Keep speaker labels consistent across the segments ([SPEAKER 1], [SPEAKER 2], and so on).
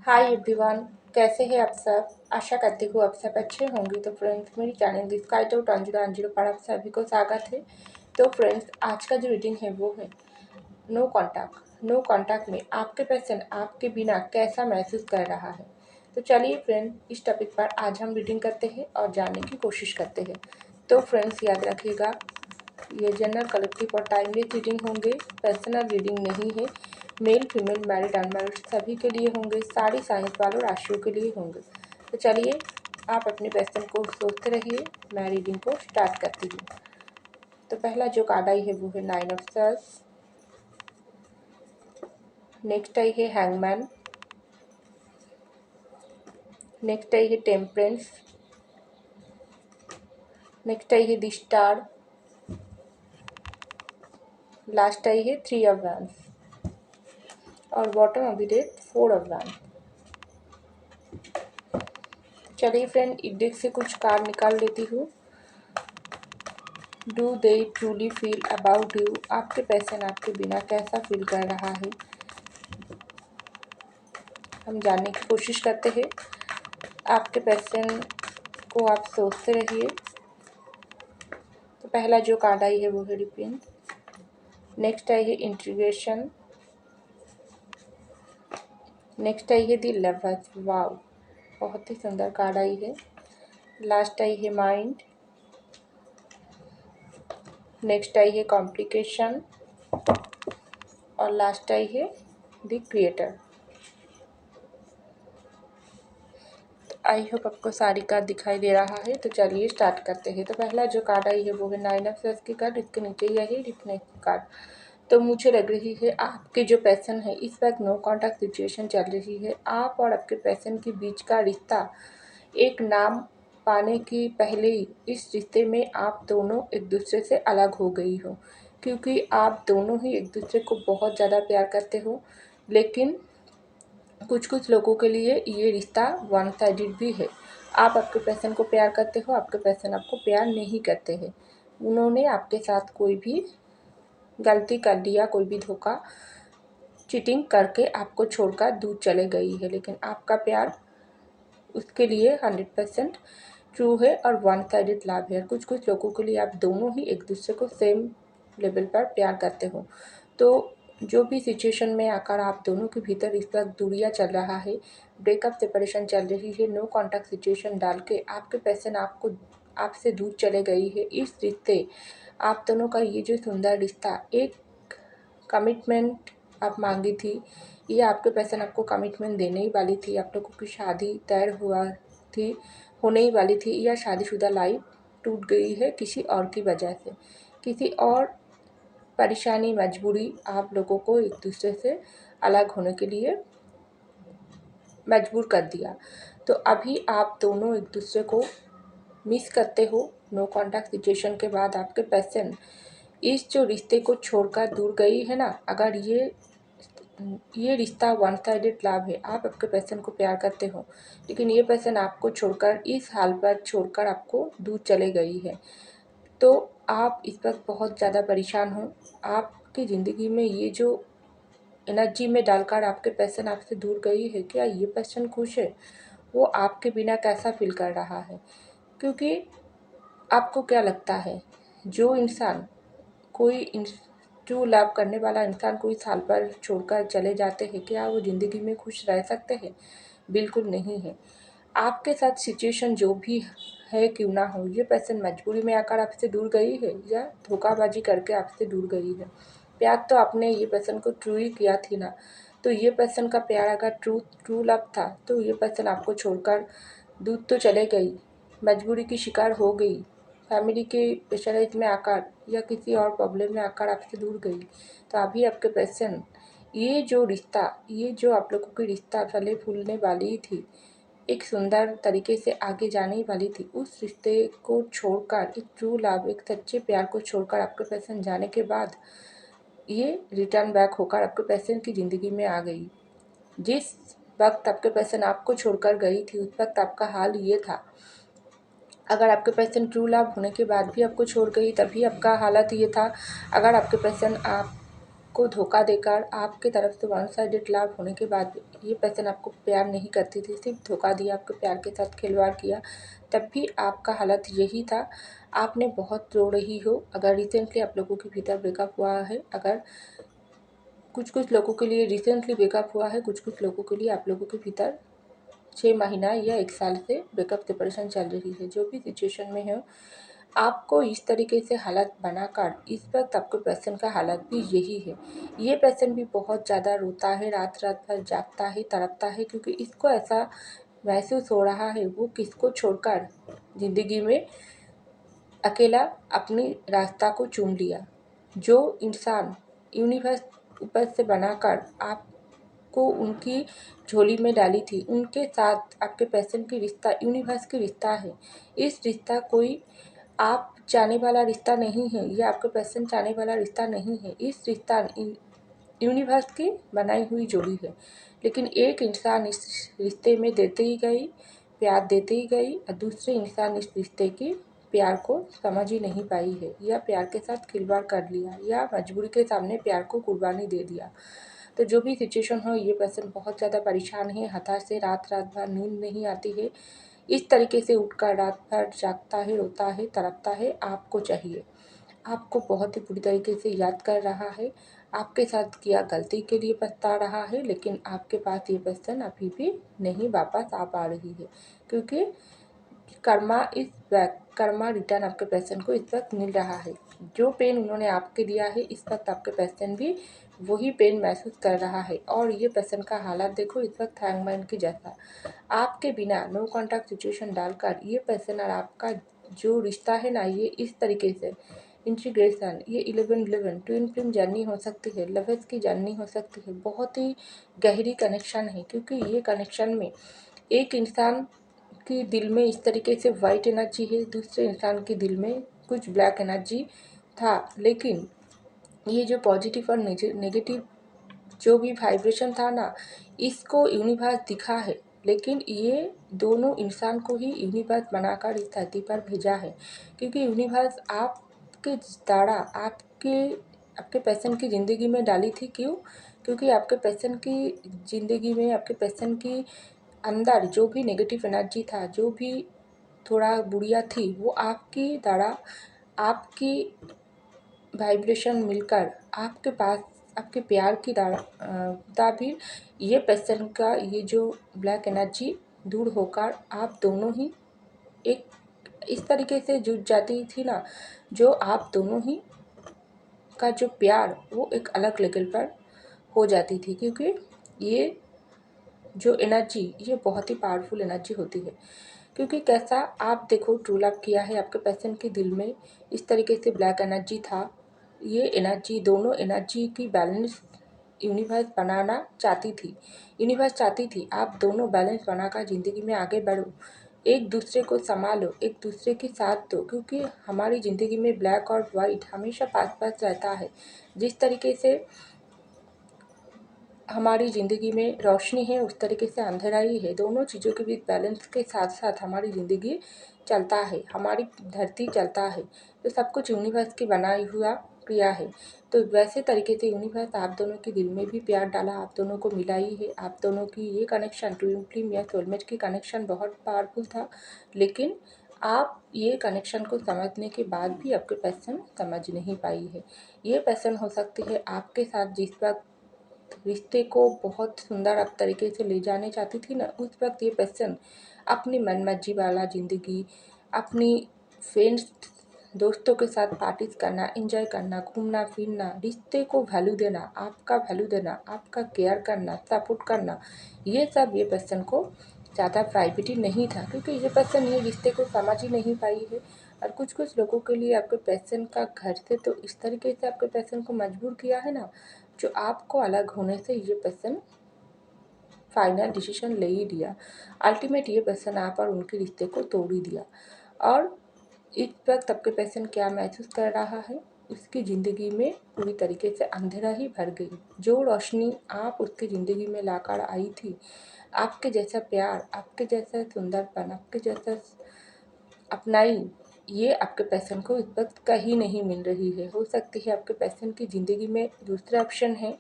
[SPEAKER 1] Hi everyone, कैसे हैं आप सब। आशा करती हूँ आप सब अच्छे होंगे। तो फ्रेंड्स, मेरी चैनल द स्काई टू 1010 पर आप सभी को स्वागत है। तो फ्रेंड्स, आज का जो रीडिंग है वो है नो कॉन्टैक्ट। नो कॉन्टैक्ट में आपके पर्सन आपके बिना कैसा महसूस कर रहा है। तो चलिए फ्रेंड, इस टॉपिक पर आज हम रीडिंग करते हैं और जानने की कोशिश करते हैं। तो फ्रेंड्स, याद रखिएगा, ये जनरल कलेक्टिव और टाइमलेस रीडिंग होंगे, पर्सनल रीडिंग नहीं है। मेल फीमेल मैरिड अनमैरिड सभी के लिए होंगे, सारी साइंस वालों राशियों के लिए होंगे। तो चलिए, आप अपने पर्सन को सोचते रहिए, मैं रीडिंग को स्टार्ट करती हूँ। तो पहला जो कार्ड आई है वो है 9 ऑफ सॉर्ड्स। नेक्स्ट आई है हैंगमैन। नेक्स्ट आई है टेम्परेंस। नेक्स्ट आई है द स्टार। लास्ट आई है 3 ऑफ वैंड्स और bottom of the deck 4 of wands. चलिए फ्रेंड, इस डेक से कुछ कार्ड निकाल लेती हूँ। Do they truly feel about you. आपके पर्सन आपके बिना कैसा फील कर रहा है, हम जानने की कोशिश करते हैं। आपके पर्सन को आप सोचते रहिए। तो पहला जो कार्ड आई है वो है रिपेंट। नेक्स्ट आई है इंट्रीगेशन। नेक्स्ट आई है द लवर्स। वाव, बहुत ही सुंदर कार्ड आई है। लास्ट आई है माइंड। नेक्स्ट आई है कॉम्प्लिकेशन और लास्ट आई है द क्रिएटर। आई होप आपको सारी कार्ड दिखाई दे रहा है। तो चलिए स्टार्ट करते हैं। तो पहला जो कार्ड आई है वो है 9 ऑफ सॉर्ड्स की कार्ड। इसके नीचे ही है रिफनेस की कार्ड। तो मुझे लग रही है आपके जो पर्सन है इस वक्त नो कॉन्टैक्ट सिचुएशन चल रही है। आप और आपके पर्सन के बीच का रिश्ता एक नाम पाने की पहले ही इस रिश्ते में आप दोनों एक दूसरे से अलग हो गई हो, क्योंकि आप दोनों ही एक दूसरे को बहुत ज़्यादा प्यार करते हो। लेकिन कुछ कुछ लोगों के लिए ये रिश्ता वन साइडेड भी है। आप आपके पर्सन को प्यार करते हो, आपके पर्सन आपको प्यार नहीं करते हैं। उन्होंने आपके साथ कोई भी गलती कर दिया, कोई भी धोखा चीटिंग करके आपको छोड़कर दूर चले गई है, लेकिन आपका प्यार उसके लिए 100% ट्रू है और वन साइडेड लव है। कुछ कुछ लोगों के लिए आप दोनों ही एक दूसरे को सेम लेवल पर प्यार करते हो। तो जो भी सिचुएशन में आकर आप दोनों के भीतर इस वक्त दूरियां चल रहा है, ब्रेकअप सेपरेशन चल रही है, नो कॉन्टैक्ट सिचुएशन डाल के आपके पर्सन आपको आपसे दूर चले गई है। इस रिश्ते आप दोनों का ये जो सुंदर रिश्ता, एक कमिटमेंट आप मांगी थी, ये आपके पर्सन आपको कमिटमेंट देने ही वाली थी। आप लोगों की शादी तय हुआ थी, होने ही वाली थी, या शादीशुदा लाइफ टूट गई है किसी और की वजह से। किसी और परेशानी मजबूरी आप लोगों को एक दूसरे से अलग होने के लिए मजबूर कर दिया। तो अभी आप दोनों एक दूसरे को मिस करते हो। नो कॉन्टैक्ट सिचुएशन के बाद आपके पर्सन इस जो रिश्ते को छोड़कर दूर गई है ना, अगर ये रिश्ता वन साइडेड लव है, आप आपके पर्सन को प्यार करते हो, लेकिन ये पर्सन आपको छोड़कर इस हाल पर छोड़कर आपको दूर चले गई है, तो आप इस वक्त बहुत ज़्यादा परेशान हो। आपकी ज़िंदगी में ये जो एनर्जी में डालकर आपके पर्सन आपसे दूर गई है, क्या ये पर्सन खुश है? वो आपके बिना कैसा फील कर रहा है? क्योंकि आपको क्या लगता है, जो इंसान कोई ट्रू लव करने वाला इंसान कोई साल पर छोड़कर चले जाते हैं, क्या वो ज़िंदगी में खुश रह सकते हैं? बिल्कुल नहीं है। आपके साथ सिचुएशन जो भी है क्यों ना हो, ये पर्सन मजबूरी में आकर आपसे दूर गई है या धोखाबाजी करके आपसे दूर गई है। प्यार तो आपने ये पर्सन को ट्रू ही किया थी ना। तो ये पर्सन का प्यार अगर ट्रू लव था, तो ये पर्सन आपको छोड़कर दूर तो चले गई, मजबूरी की शिकार हो गई, फैमिली के प्रेशराइज में आकर या किसी और प्रॉब्लम में आकर आपसे दूर गई। तो अभी आपके पर्सन ये जो रिश्ता, ये जो आप लोगों की रिश्ता फले फूलने वाली थी, एक सुंदर तरीके से आगे जाने वाली थी, उस रिश्ते को छोड़कर, एक ट्रू लव, एक सच्चे प्यार को छोड़कर आपके पर्सन जाने के बाद ये रिटर्न बैक होकर आपके पर्सन की ज़िंदगी में आ गई। जिस वक्त आपके पर्सन आपको छोड़कर गई थी, उस वक्त आपका हाल ये था। अगर आपके पर्सन ट्रू लव होने के बाद भी आपको छोड़ गई, तभी आपका हालत ये था। अगर आपके पर्सन आपको धोखा देकर आपके तरफ से वन साइडेड लव होने के बाद ये पर्सन आपको प्यार नहीं करती थी, सिर्फ धोखा दिया, आपके प्यार के साथ खिलवाड़ किया, तब भी आपका हालत यही था। आपने बहुत रो रही हो। अगर रिसेंटली आप लोगों के भीतर ब्रेकअप हुआ है, अगर कुछ लोगों के लिए रिसेंटली ब्रेकअप हुआ है, कुछ लोगों के लिए आप लोगों के भीतर 6 महीना या 1 साल से ब्रेकअप सेपरेशन चल रही है। जो भी सिचुएशन में हो, आपको इस तरीके से हालत बनाकर इस वक्त आपके पर्सन का हालत भी यही है। ये पर्सन भी बहुत ज़्यादा रोता है, रात रात भर जागता है, तड़पता है, क्योंकि इसको ऐसा महसूस हो रहा है वो किसको छोड़कर ज़िंदगी में अकेला अपनी रास्ता को चुन लिया। जो इंसान यूनिवर्स ऊपर से बनाकर आपको उनकी झोली में डाली थी, उनके साथ आपके पर्सन की रिश्ता यूनिवर्स की रिश्ता है। इस रिश्ता कोई आप चाहने वाला रिश्ता नहीं है, या आपके पर्सन चाहने वाला रिश्ता नहीं है। इस रिश्ता यूनिवर्स की बनाई हुई जोड़ी है। लेकिन एक इंसान इस रिश्ते में देते ही गई, प्यार देते ही गई, और दूसरे इंसान इस रिश्ते की प्यार को समझ ही नहीं पाई है, या प्यार के साथ खिलवाड़ कर लिया, या मजबूरी के सामने प्यार को कुर्बानी दे दिया। तो जो भी सिचुएशन हो, ये पर्सन बहुत ज़्यादा परेशान है, हताश है, रात रात भर नींद नहीं आती है, इस तरीके से उठकर रात भर जागता है, रोता है, तड़पता है। आपको चाहिए, आपको बहुत ही बुरी तरीके से याद कर रहा है, आपके साथ किया गलती के लिए पछता रहा है, लेकिन आपके पास ये पर्सन अभी भी नहीं वापस आ पा रही है, क्योंकि कर्मा रिटर्न आपके पर्सन को इस वक्त मिल रहा है। जो पेन उन्होंने आपके दिया है, इस वक्त आपके पर्सन भी वही पेन महसूस कर रहा है। और ये पर्सन का हालात देखो, इस वक्त हैंगमैन की जैसा आपके बिना नो कॉन्टैक्ट सिचुएशन डालकर ये पर्सन और आपका जो रिश्ता है ना, ये इस तरीके से इंटीग्रेशन, ये 11-11 ट्विन फिल्म जर्नी हो सकती है, लवर्स की जर्नी हो सकती है। बहुत ही गहरी कनेक्शन है, क्योंकि ये कनेक्शन में एक इंसान के दिल में इस तरीके से वाइट एनर्जी है, दूसरे इंसान के दिल में कुछ ब्लैक एनर्जी था। लेकिन ये जो पॉजिटिव और नेगेटिव जो भी वाइब्रेशन था ना, इसको यूनिवर्स दिखा है, लेकिन ये दोनों इंसान को ही यूनिवर्स बनाकर इस धरती पर भेजा है। क्योंकि यूनिवर्स आपके द्वारा आपके पर्सन की ज़िंदगी में डाली थी। क्यों? क्योंकि आपके पर्सन की ज़िंदगी में, आपके पर्सन की अंदर जो भी नेगेटिव एनर्जी था, जो भी थोड़ा बुढ़िया थी, वो आपकी द्वारा, आपकी वाइब्रेशन मिलकर आपके पास आपके प्यार की मुताबिक ये पर्सन का ये जो ब्लैक एनर्जी दूर होकर आप दोनों ही एक इस तरीके से जुड़ जाती थी ना, जो आप दोनों ही का जो प्यार वो एक अलग लेवल पर हो जाती थी। क्योंकि ये जो एनर्जी, ये बहुत ही पावरफुल एनर्जी होती है। क्योंकि कैसा आप देखो, ट्रू लव किया है, आपके पर्सन के दिल में इस तरीके से ब्लैक एनर्जी था। ये एनर्जी, दोनों एनर्जी की बैलेंस यूनिवर्स बनाना चाहती थी। यूनिवर्स चाहती थी आप दोनों बैलेंस बनाकर ज़िंदगी में आगे बढ़ो, एक दूसरे को संभालो, एक दूसरे के साथ दो। क्योंकि हमारी ज़िंदगी में ब्लैक और वाइट हमेशा पास पास रहता है। जिस तरीके से हमारी ज़िंदगी में रोशनी है, उस तरीके से अंधेरा ही है। दोनों चीज़ों के बीच बैलेंस के साथ साथ हमारी ज़िंदगी चलता है, हमारी धरती चलता है। तो सब कुछ यूनिवर्स की बनाई हुआ क्रिया है। तो वैसे तरीके से यूनिवर्स आप दोनों के दिल में भी प्यार डाला, आप दोनों को मिला ही है। आप दोनों की ये कनेक्शन, ट्विन फ्लेम या सोलमेट की कनेक्शन बहुत पावरफुल था। लेकिन आप ये कनेक्शन को समझने के बाद भी आपके पर्सन समझ नहीं पाई है। ये पर्सन हो सकती है आपके साथ जिस वक्त रिश्ते को बहुत सुंदर अब तरीके से ले जाने चाहती थी ना, उस वक्त ये पर्सन अपनी मनमर्जी वाला ज़िंदगी, अपनी फ्रेंड्स दोस्तों के साथ पार्टीज करना, एंजॉय करना, घूमना फिरना, रिश्ते को वैल्यू देना, आपका वैल्यू देना, आपका केयर करना, सपोर्ट करना, ये सब ये पर्सन को ज़्यादा प्रायोरिटी नहीं था। क्योंकि ये पर्सन ये रिश्ते को समझ ही नहीं पाई है। और कुछ लोगों के लिए आपके पर्सन का घर से तो इस तरीके से आपके पर्सन को मजबूर किया है ना, जो आपको अलग होने से ये पर्सन फाइनल डिसीजन ले ही दिया। अल्टीमेट ये पर्सन आप और उनके रिश्ते को तोड़ ही दिया। और इस वक्त आपके पर्सन क्या महसूस कर रहा है, उसकी ज़िंदगी में पूरी तरीके से अंधेरा ही भर गई। जो रोशनी आप उसकी ज़िंदगी में लाकर आई थी, आपके जैसा प्यार, आपके जैसा सुंदरपन, आपके जैसा अपनाई, ये आपके पर्सन को इस वक्त कहीं नहीं मिल रही है। हो सकती है आपके पर्सन की ज़िंदगी में दूसरा ऑप्शन है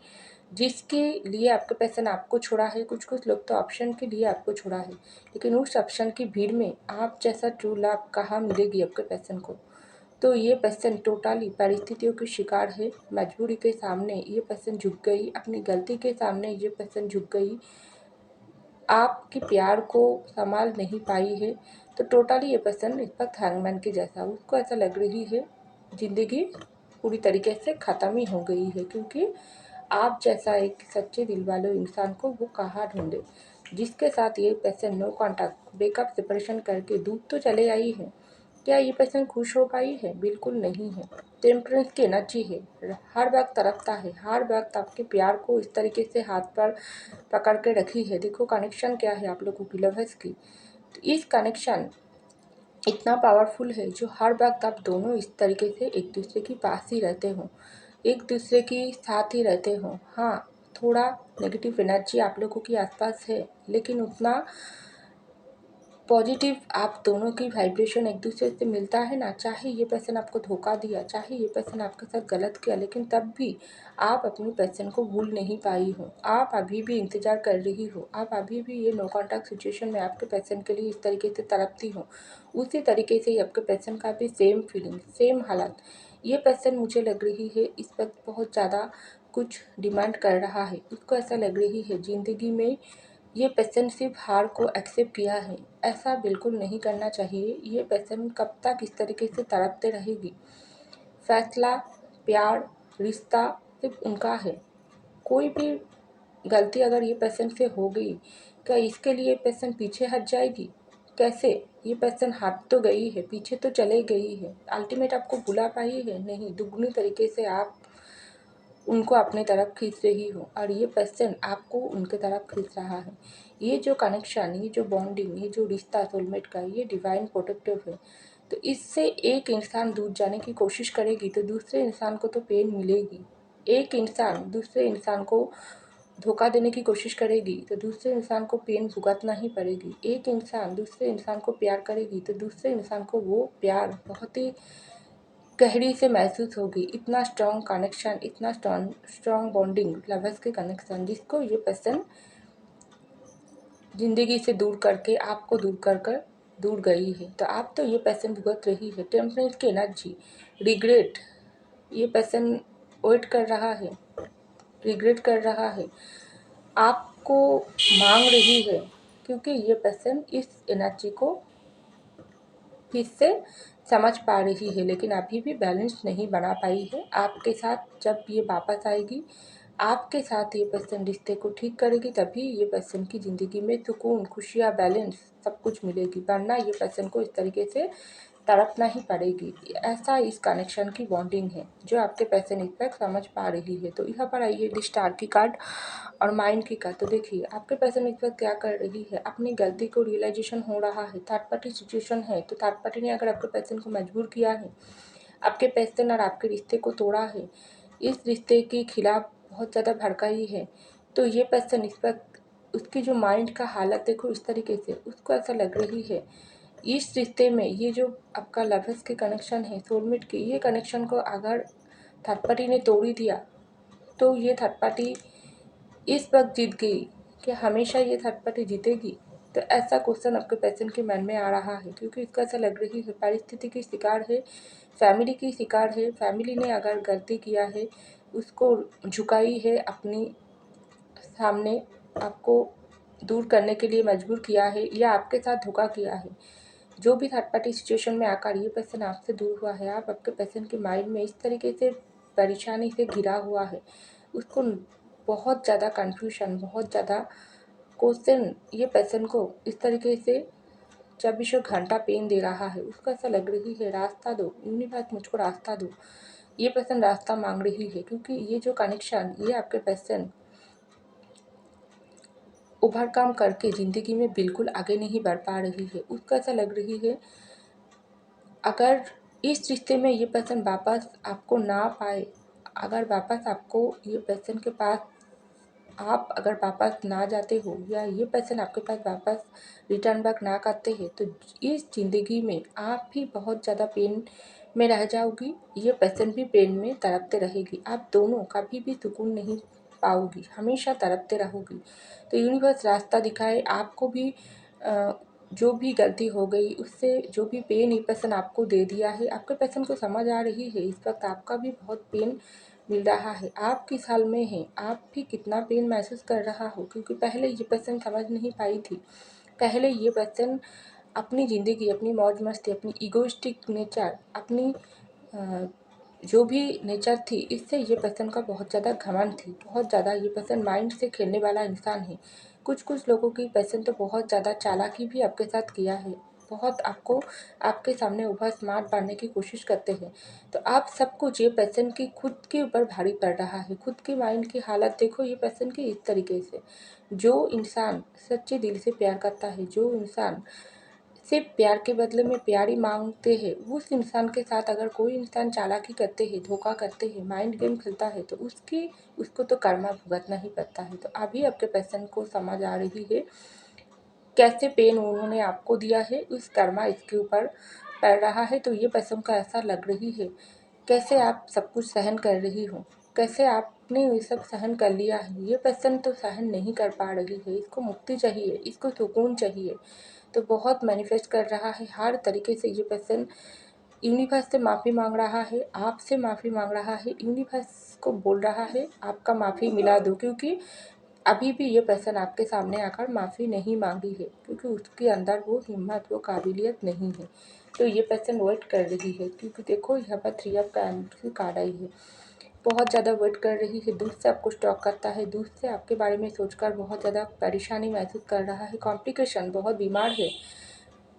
[SPEAKER 1] जिसके लिए आपके पर्सन आपको छोड़ा है। कुछ कुछ लोग तो ऑप्शन के लिए आपको छोड़ा है, लेकिन उस ऑप्शन की भीड़ में आप जैसा ट्रू लव कहाँ मिलेगी आपके पर्सन को। तो ये पर्सन टोटली परिस्थितियों की शिकार है। मजबूरी के सामने ये पर्सन झुक गई, अपनी गलती के सामने ये पर्सन झुक गई, आपके प्यार को संभाल नहीं पाई है। तो टोटली ये पर्सन इस वक्त हैंगमैन के जैसा, उसको ऐसा लग रही है ज़िंदगी पूरी तरीके से ख़त्म ही हो गई है, क्योंकि आप जैसा एक सच्चे दिल वाले इंसान को वो कहाँ ढूंढे। जिसके साथ ये person no contact breakup separation करके दूर तो चले आई है, क्या ये पर्सन खुश हो पाई है? बिल्कुल नहीं है। टेम्परेंस की एनर्जी है, हर वक्त तरफता है, हर वक्त आपके प्यार को इस तरीके से हाथ पर पकड़ के रखी है। देखो कनेक्शन क्या है आप लोगों की लवर्स की। तो इस कनेक्शन इतना पावरफुल है जो हर वक्त आप दोनों इस तरीके से एक दूसरे के पास ही रहते हो, एक दूसरे के साथ ही रहते हो। हाँ, थोड़ा नेगेटिव एनर्जी आप लोगों के आसपास है, लेकिन उतना पॉजिटिव आप दोनों की वाइब्रेशन एक दूसरे से मिलता है ना। चाहे ये पर्सन आपको धोखा दिया, चाहे ये पर्सन आपके साथ गलत किया, लेकिन तब भी आप अपनी पर्सन को भूल नहीं पाई हो। आप अभी भी इंतज़ार कर रही हो, आप अभी भी ये नो कॉन्टैक्ट सिचुएशन में आपके पर्सन के लिए इस तरीके से तड़पती हो। उसी तरीके से ही आपके पर्सन का भी सेम फीलिंग, सेम हालत। ये पर्सन मुझे लग रही है इस वक्त बहुत ज़्यादा कुछ डिमांड कर रहा है। उसको ऐसा लग रही है ज़िंदगी में ये पर्सन सिर्फ हार को एक्सेप्ट किया है। ऐसा बिल्कुल नहीं करना चाहिए। ये पर्सन कब तक इस तरीके से तड़पते रहेगी। फैसला, प्यार, रिश्ता सिर्फ उनका है। कोई भी गलती अगर ये पर्सन से हो गई, क्या इसके लिए पर्सन पीछे हट जाएगी? कैसे? ये पर्सन हट तो गई है, पीछे तो चले गई है, अल्टीमेट आपको बुला पाई है नहीं, दुगनी तरीके से आप उनको अपने तरफ खींच रही हो और ये पर्सन आपको उनके तरफ खींच रहा है। ये जो कनेक्शन, ये जो बॉन्डिंग, ये जो रिश्ता सोलमेट का, ये डिवाइन प्रोटेक्टिव है। तो इससे एक इंसान दूर जाने की कोशिश करेगी तो दूसरे इंसान को तो पेन मिलेगी। एक इंसान दूसरे इंसान को धोखा देने की कोशिश करेगी तो दूसरे इंसान को पेन भुगतना ही पड़ेगी। एक इंसान दूसरे इंसान को प्यार करेगी तो दूसरे इंसान को वो प्यार बहुत ही गहरी से महसूस होगी। इतना स्ट्रॉन्ग कनेक्शन, इतना स्ट्रॉन्ग बॉन्डिंग, लवर्स के कनेक्शन, जिसको ये पर्सन ज़िंदगी से दूर करके आपको दूर कर कर दूर गई है। तो आप तो ये पर्सन भुगत रही है टेम्परेंस की एनर्जी, रिग्रेट। ये पर्सन वेट कर रहा है, रिग्रेट कर रहा है, आपको मांग रही है, क्योंकि ये पर्सन इस एनर्जी को फिर से समझ पा रही है, लेकिन अभी भी बैलेंस नहीं बना पाई है। आपके साथ जब ये वापस आएगी, आपके साथ ये पर्सन रिश्ते को ठीक करेगी, तभी ये पर्सन की ज़िंदगी में सुकून, खुशियाँ, बैलेंस सब कुछ मिलेगी। वरना ये पर्सन को इस तरीके से तड़पना ही पड़ेगी। ऐसा इस कनेक्शन की बॉन्डिंग है जो आपके पर्सन इस वक्त समझ पा रही है। तो यहाँ पर आइए द स्टार की कार्ड और माइंड की कार्ड। तो देखिए आपके पर्सन इस वक्त क्या कर रही है, अपनी गलती को रियलाइजेशन हो रहा है। थर्ड पार्टी सिचुएशन है, तो थर्ड पार्टी ने अगर आपके पर्सन को मजबूर किया है, आपके पर्सन और आपके रिश्ते को तोड़ा है, इस रिश्ते के खिलाफ बहुत ज़्यादा भड़काई है, तो ये पर्सन इस वक्त उसकी जो माइंड का हालत देखो इस तरीके से, उसको ऐसा लग रही है इस रिश्ते में ये जो आपका लवर्स के कनेक्शन है, सोलमेट के, ये कनेक्शन को अगर थर्ड पार्टी ने तोड़ ही दिया तो ये थर्ड पार्टी इस वक्त जीत गई, कि हमेशा ये थर्ड पार्टी जीतेगी? तो ऐसा क्वेश्चन आपके पर्सन के मन में आ रहा है, क्योंकि इसको ऐसा लग रही है परिस्थिति की शिकार है, फैमिली की शिकार है। फैमिली ने अगर गलती किया है, उसको झुकाई है अपनी सामने, आपको दूर करने के लिए मजबूर किया है या आपके साथ धोखा किया है। जो भी थर्ड पार्टी सिचुएशन में आकर ये पर्सन आपसे दूर हुआ है, आप आपके पर्सन के माइंड में इस तरीके से परेशानी से घिरा हुआ है, उसको बहुत ज़्यादा कन्फ्यूजन, बहुत ज़्यादा क्वेश्चन ये पर्सन को इस तरीके से 24 घंटा पेन दे रहा है। उसको ऐसा लग रही है रास्ता दो, यूनिवर्स मुझको रास्ता दो। ये पर्सन रास्ता मांग रही है, क्योंकि ये जो कनेक्शन, ये आपके पर्सन ओवरकम करके ज़िंदगी में बिल्कुल आगे नहीं बढ़ पा रही है। उसको ऐसा लग रही है अगर इस रिश्ते में ये पर्सन वापस आपको ना पाए, अगर वापस आपको ये पर्सन के पास आप अगर वापस ना जाते हो या ये पर्सन आपके पास वापस रिटर्न बैक ना करते हैं तो इस ज़िंदगी में आप भी बहुत ज़्यादा पेन में रह जाओगी, ये पर्सन भी पेन में तड़पते रहेगी। आप दोनों कभी भी सुकून नहीं पाओगी, हमेशा तड़पते रहोगी। तो यूनिवर्स रास्ता दिखाए आपको भी। जो भी गलती हो गई उससे जो भी पेन ये पर्सन आपको दे दिया है, आपके पर्सन को समझ आ रही है इस वक्त आपका भी बहुत पेन मिल रहा है। आप किस हाल में हैं, आप भी कितना पेन महसूस कर रहा हो, क्योंकि पहले ये पर्सन समझ नहीं पाई थी। पहले ये पर्सन अपनी ज़िंदगी, अपनी मौज मस्ती, अपनी ईगोइस्टिक नेचर, अपनी जो भी नेचर थी, इससे ये पर्सन का बहुत ज़्यादा घमंड थी। बहुत ज़्यादा ये पर्सन माइंड से खेलने वाला इंसान है। कुछ लोगों की पर्सन तो बहुत ज़्यादा चालाकी भी आपके साथ किया है। बहुत आपको आपके सामने ओवर स्मार्ट बनने की कोशिश करते हैं। तो आप सब कुछ ये पर्सन की खुद के ऊपर भारी पड़ रहा है। खुद के माइंड की हालत देखो ये पर्सन की इस तरीके से। जो इंसान सच्चे दिल से प्यार करता है, जो इंसान सिर्फ प्यार के बदले में प्यार ही मांगते हैं, उस इंसान के साथ अगर कोई इंसान चालाकी करते हैं, धोखा करते हैं, माइंड गेम खेलता है तो उसको तो कर्मा भुगतना ही पड़ता है। तो अभी आपके पर्सन को समझ आ रही है कैसे पेन उन्होंने आपको दिया है, उस कर्मा इसके ऊपर पड़ रहा है। तो ये पर्सन को ऐसा लग रही है कैसे आप सब कुछ सहन कर रही हो, कैसे आपने ये सब सहन कर लिया है। ये पर्सन तो सहन नहीं कर पा रही है, इसको मुक्ति चाहिए, इसको सुकून चाहिए। तो बहुत मैनिफेस्ट कर रहा है हर तरीके से ये पर्सन। यूनिवर्स से माफ़ी मांग रहा है, आपसे माफ़ी मांग रहा है, यूनिवर्स को बोल रहा है आपका माफ़ी मिला दो, क्योंकि अभी भी ये पर्सन आपके सामने आकर माफ़ी नहीं मांगी है, क्योंकि उसके अंदर वो हिम्मत, वो काबिलियत नहीं है। तो ये पर्सन वेट कर रही है, क्योंकि देखो यहाँ पर 3 ऑफ कैंड की कार्ड आई है। बहुत ज़्यादा वेट कर रही है, दूर से आपको स्टॉक करता है, दूर से आपके बारे में सोचकर बहुत ज़्यादा परेशानी महसूस कर रहा है। कॉम्प्लिकेशन, बहुत बीमार है,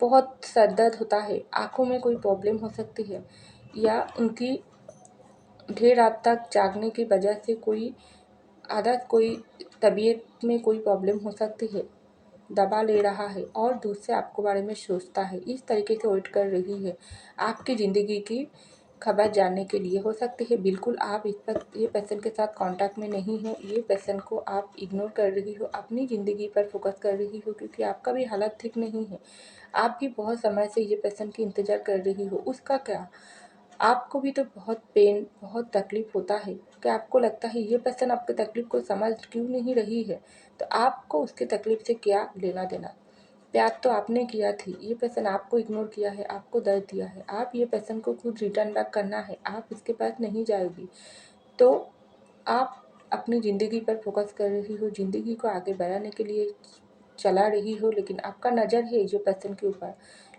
[SPEAKER 1] बहुत सर दर्द होता है, आँखों में कोई प्रॉब्लम हो सकती है, या उनकी देर रात तक जागने की वजह से कोई आदत, कोई तबीयत में कोई प्रॉब्लम हो सकती है। दवा ले रहा है और दूर से आपके बारे में सोचता है, इस तरीके से वेट कर रही है आपकी ज़िंदगी की खबर जानने के लिए। हो सकती है बिल्कुल आप इस पर ये पर्सन के साथ कांटेक्ट में नहीं हो, ये पर्सन को आप इग्नोर कर रही हो, अपनी ज़िंदगी पर फोकस कर रही हो, क्योंकि आपका भी हालत ठीक नहीं है। आप भी बहुत समय से ये पर्सन की इंतज़ार कर रही हो। उसका क्या, आपको भी तो बहुत पेन, बहुत तकलीफ़ होता है कि आपको लगता है ये पर्सन आपकी तकलीफ़ को समझ क्यों नहीं रही है। तो आपको उसकी तकलीफ़ से क्या लेना देना। प्यार तो आपने किया थी, ये पर्सन आपको इग्नोर किया है, आपको दर्द दिया है। आप ये पर्सन को खुद रिटर्न बैक करना है, आप इसके पास नहीं जाओगी। तो आप अपनी ज़िंदगी पर फोकस कर रही हो, ज़िंदगी को आगे बढ़ाने के लिए चला रही हो, लेकिन आपका नज़र है ये पर्सन के ऊपर,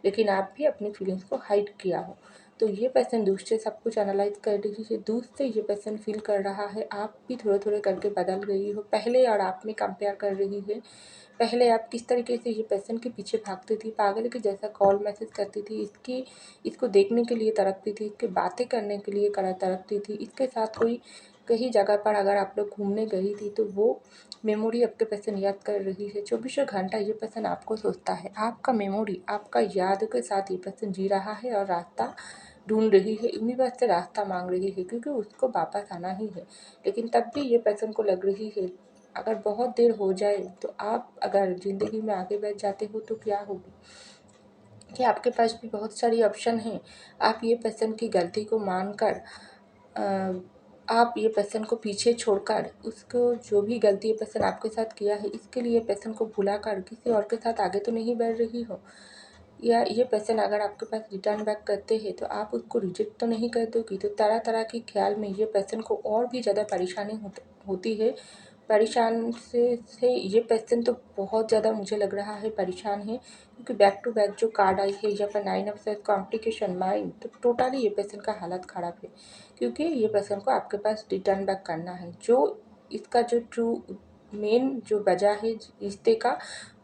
[SPEAKER 1] लेकिन आप भी अपनी फीलिंग्स को हाइड किया हो। तो ये पर्सन दूर से सब कुछ एनालाइज कर रही है, दूर से ये पर्सन फील कर रहा है आप भी थोड़े थोड़े करके बदल गई हो। पहले और आप में कंपेयर कर रही है। पहले आप किस तरीके से ये पर्सन के पीछे भागती थी, पागल के जैसा कॉल मैसेज करती थी, इसको देखने के लिए तड़पती थी, इसकी बातें करने के लिए तड़पती थी, इसके साथ कोई कहीं जगह पर अगर आप लोग घूमने गई थी तो वो मेमोरी आपके पर्सन याद कर रही है। चौबीसों घंटा ये पर्सन आपको सोचता है, आपका मेमोरी, आपका याद के साथ ये पर्सन जी रहा है और रास्ता ढूंढ रही है, यूनिवर्स से रास्ता मांग रही है, क्योंकि उसको वापस आना ही है। लेकिन तब भी ये पर्सन को लग रही है अगर बहुत देर हो जाए तो आप अगर ज़िंदगी में आगे बढ़ जाते हो तो क्या होगी, कि आपके पास भी बहुत सारी ऑप्शन हैं। आप ये पर्सन की गलती को मानकर आप ये पर्सन को पीछे छोड़कर उसको जो भी गलती ये पर्सन आपके साथ किया है इसके लिए पर्सन को भुलाकर किसी और के साथ आगे तो नहीं बढ़ रही हो। या ये पर्सन अगर आपके पास रिटर्न बैक करते हैं तो आप उसको रिजेक्ट तो नहीं कर दोगी। तो तरह तरह के ख्याल में ये पर्सन को और भी ज़्यादा परेशानी होती है। परेशान से ये पर्सन तो बहुत ज़्यादा मुझे लग रहा है परेशान है, क्योंकि बैक टू बैक जो कार्ड आई है यहाँ पर 9 ऑफ सॉर्ड्स, कॉम्प्लिकेशन, माइंड, तो टोटली ये पर्सन का हालत ख़राब है, क्योंकि ये पर्सन को आपके पास रिटर्न बैक करना है। जो इसका जो ट्रू मेन जो वजह है रिश्ते का,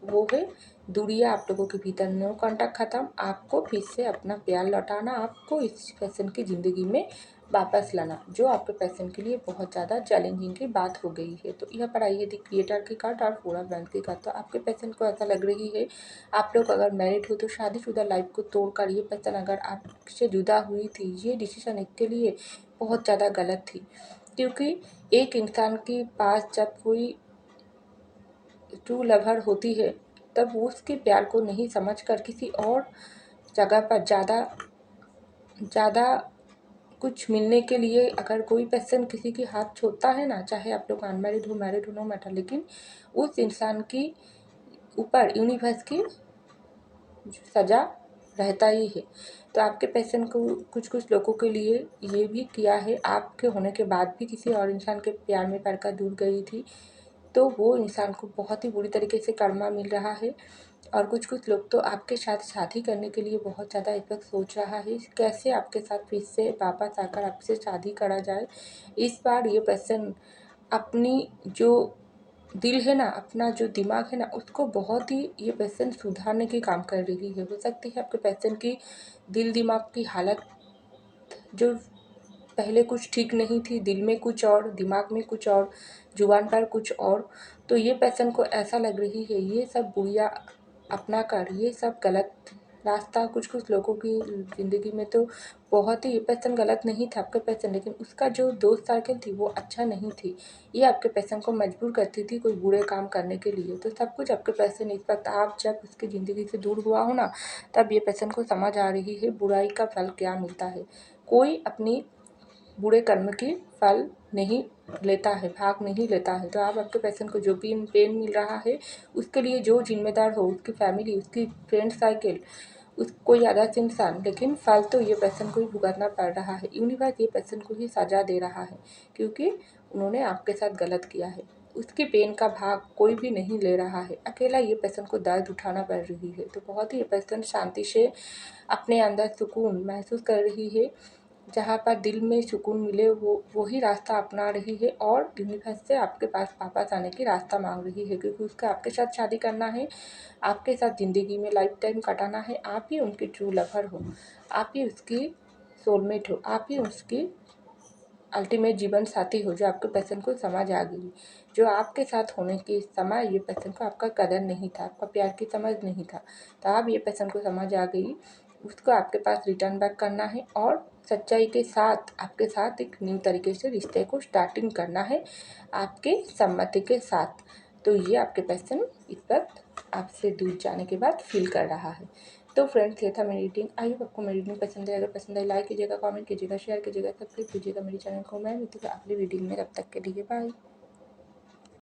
[SPEAKER 1] वो है दूरियां आप लोगों के भीतर, नो कॉन्टैक्ट ख़त्म, आपको फिर से अपना प्यार लौटाना, आपको इस पर्सन की ज़िंदगी में वापस लाना, जो आपके पर्सन के लिए बहुत ज़्यादा चैलेंजिंग की बात हो गई है। तो यहाँ पर आइए दी क्रिएटर की कार्ड और पूरा बैंक की कार्ड। तो आपके पर्सन को ऐसा लग रही है आप लोग अगर मैरिड हो तो शादीशुदा लाइफ को तोड़कर ये पर्सन अगर आपसे जुदा हुई थी, ये डिसीजन इसके लिए बहुत ज़्यादा गलत थी, क्योंकि एक इंसान के पास जब कोई ट्रू लवर होती है तब वो उसके प्यार को नहीं समझकर किसी और जगह पर ज़्यादा कुछ मिलने के लिए अगर कोई पर्सन किसी की हाथ छोड़ता है ना, चाहे आप लोग अनमैरिड हो मैरिड हो नो मैटर, लेकिन उस इंसान की ऊपर यूनिवर्स की सज़ा रहता ही है। तो आपके पर्सन को कुछ कुछ लोगों के लिए ये भी किया है, आपके होने के बाद भी किसी और इंसान के प्यार में पड़कर दूर गई थी, तो वो इंसान को बहुत ही बुरी तरीके से कर्मा मिल रहा है। और कुछ कुछ लोग तो आपके साथ शादी करने के लिए बहुत ज़्यादा इस वक्त सोच रहा है, कैसे आपके साथ फिर से वापस आकर आपसे शादी करा जाए। इस बार ये पर्सन अपनी जो दिल है ना, अपना जो दिमाग है ना, उसको बहुत ही ये पर्सन सुधारने की काम कर रही है। हो सकती है आपके पर्सन की दिल दिमाग की हालत जो पहले कुछ ठीक नहीं थी, दिल में कुछ और, दिमाग में कुछ और, जुबान पर कुछ और, तो ये पर्सन को ऐसा लग रही है ये सब बुढ़िया अपना कर, ये सब गलत रास्ता कुछ कुछ लोगों की ज़िंदगी में तो बहुत ही, ये पर्सन गलत नहीं था आपके पर्सन, लेकिन उसका जो दोस्त सर्कल थी वो अच्छा नहीं थी, ये आपके पर्सन को मजबूर करती थी कोई बुरे काम करने के लिए। तो सब कुछ आपके पर्सन इस वक्त आप जब उसकी ज़िंदगी से दूर हुआ हो ना, तब ये पर्सन को समझ आ रही है बुराई का फल क्या मिलता है। कोई अपनी बुरे कर्म की फल नहीं लेता है, भाग नहीं लेता है। तो आप आपके पर्सन को जो भी पेन मिल रहा है उसके लिए जो जिम्मेदार हो, उसकी फैमिली, उसकी फ्रेंड सर्कल, उस कोई अदर्स इंसान, लेकिन फल तो ये पर्सन को ही भुगतना पड़ रहा है। यूनिवर्स ये पर्सन को ही सजा दे रहा है क्योंकि उन्होंने आपके साथ गलत किया है। उसकी पेन का भाग कोई भी नहीं ले रहा है, अकेला ये पर्सन को दर्द उठाना पड़ रही है। तो बहुत ही ये पर्सन शांति से अपने अंदर सुकून महसूस कर रही है, जहाँ पर दिल में सुकून मिले वो वही रास्ता अपना रही है और यूनिवर्स से आपके पास वापस आने की रास्ता मांग रही है, क्योंकि उसका आपके साथ शादी करना है, आपके साथ ज़िंदगी में लाइफ टाइम कटाना है। आप ही उनकी ट्रू लवर हो, आप ही उसकी सोलमेट हो, आप ही उसकी अल्टीमेट जीवन साथी हो, जो आपके पर्सन को समझ आ गई। जो आपके साथ होने के समय ये पर्सन को आपका कदर नहीं था, आपका प्यार की समझ नहीं था, तो आप ये पर्सन को समझ आ गई, उसको आपके पास रिटर्न बैक करना है और सच्चाई के साथ आपके साथ एक न्यू तरीके से रिश्ते को स्टार्टिंग करना है आपके सम्मति के साथ। तो ये आपके पर्सन इस वक्त आपसे दूर जाने के बाद फील कर रहा है। तो फ्रेंड्स, ये था मेरी रीडिंग। आई होप आपको मेरी रीडिंग पसंद है। अगर पसंद है लाइक कीजिएगा, कमेंट कीजिएगा, शेयर कीजिएगा, सब्सक्राइब कीजिएगा मेरे चैनल को। मैं मिलती हूँ अगली रीडिंग में, तब तक के लिए बाय।